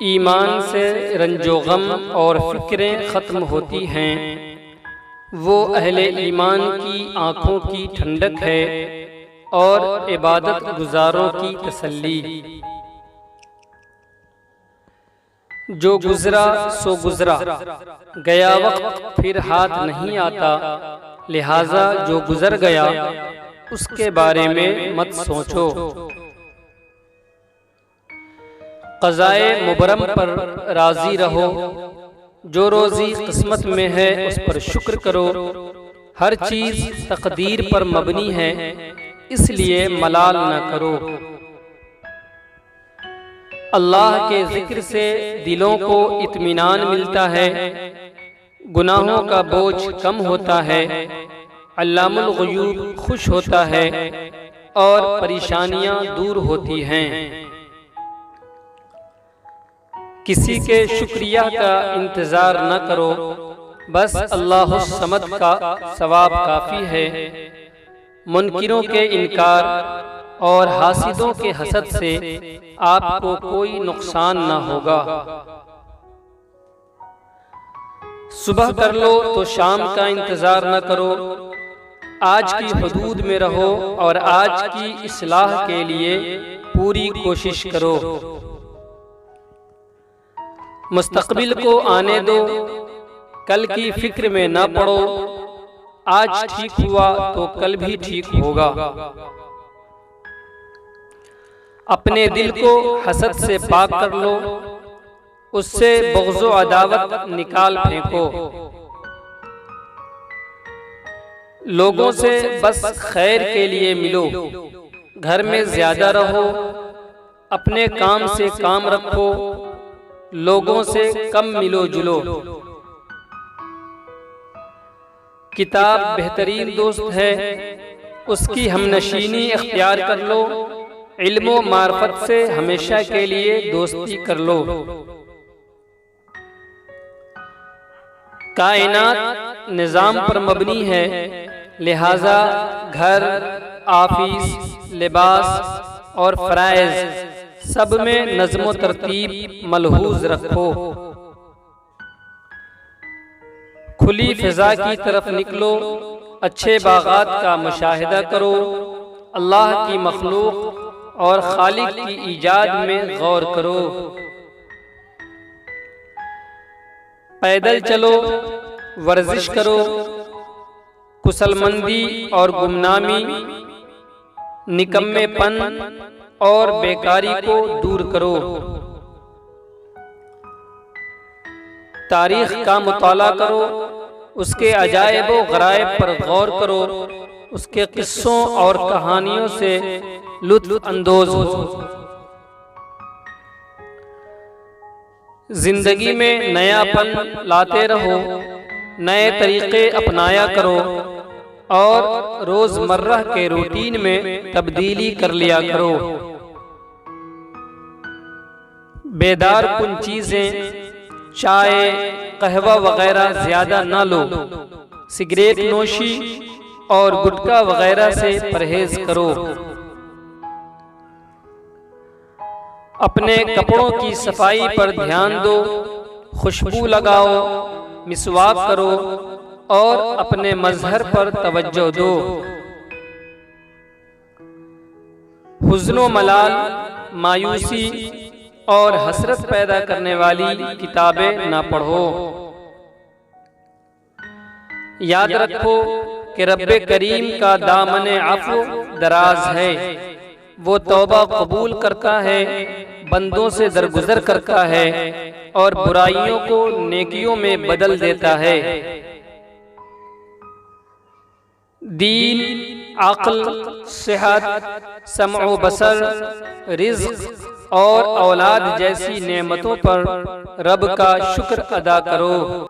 ایمان سے رنج و غم اور فکریں ختم ہوتی ہیں، وہ اہل ایمان کی آنکھوں کی ٹھنڈک ہے اور عبادت گزاروں کی تسلی۔ جو گزرا سو گزرا، گیا وقت پھر ہاتھ نہیں آتا، لہذا جو گزر گیا اس کے بارے میں مت سوچو۔ قضائے مبرم پر راضی رہو، جو روزی قسمت میں ہے اس پر شکر کرو۔ ہر چیز تقدیر پر مبنی ہے، اس لیے ملال نہ کرو۔ اللہ کے ذکر سے دلوں کو اطمینان ملتا ہے، گناہوں کا بوجھ کم ہوتا ہے، علام الغیوب خوش ہوتا ہے اور پریشانیاں دور ہوتی ہیں۔ کسی کے شکریہ کا انتظار نہ کرو، بس اللہ الصمد کا ثواب کافی ہے۔ منکروں کے انکار اور حاسدوں کے حسد سے آپ کو کوئی نقصان نہ ہوگا۔ صبح کر لو تو شام کا انتظار نہ کرو، آج کی حدود میں رہو اور آج کی اصلاح کے لیے پوری کوشش کرو۔ مستقبل کو آنے دو، کل کی فکر میں نہ پڑو، آج ٹھیک ہوا تو کل بھی ٹھیک ہوگا۔ اپنے دل کو حسد سے پاک کر لو، اس سے بغض و عداوت نکال پھینکو۔ لوگوں سے بس خیر کے لیے ملو، گھر میں زیادہ رہو، اپنے کام سے کام رکھو، لوگوں سے کم ملو جلو۔ کتاب بہترین دوست ہے، اس کی ہم نشینی اختیار کر لو، علم و معرفت سے ہمیشہ کے لیے دوستی کر لو۔ کائنات نظام پر مبنی ہے، لہذا گھر، آفس، لباس اور فرائض سب میں نظم و ترتیب ملحوظ رکھو۔ کھلی فضا کی طرف نکلو، اچھے باغات کا مشاہدہ کرو، اللہ کی مخلوق اور خالق کی ایجاد میں غور کرو۔ پیدل چلو، ورزش کرو، کسل مندی اور گمنامی، نکمے پن اور بیکاری کو دور کرو۔ تاریخ کا مطالعہ کرو، اس کے عجائب و غرائب پر غور کرو، اس کے قصوں اور کہانیوں سے لطف اندوز ہو۔ زندگی میں نیا پن لاتے رہو، نئے طریقے اپنایا کرو اور روزمرہ کے روٹین میں تبدیلی کر لیا کرو۔ بیدار کن چیزیں، چائے، قہوہ وغیرہ زیادہ نہ لو، سگریٹ نوشی اور گٹکا وغیرہ سے پرہیز کرو۔ اپنے کپڑوں کی صفائی پر دھیان دو، خوشبو لگاؤ، مسواک کرو اور اپنے مظہر پر توجہ دو۔ حزن و ملال، مایوسی اور حسرت پیدا کرنے والی کتابیں نہ پڑھو۔ یاد رکھو کہ رب کریم کا دامن عفو دراز ہے، وہ توبہ قبول کرتا ہے، بندوں سے درگزر کرتا ہے اور برائیوں کو نیکیوں میں بدل دیتا ہے۔ دین، عقل، صحت، سمع و بصر، رزق اور اولاد جیسی نعمتوں پر رب کا شکر ادا کرو۔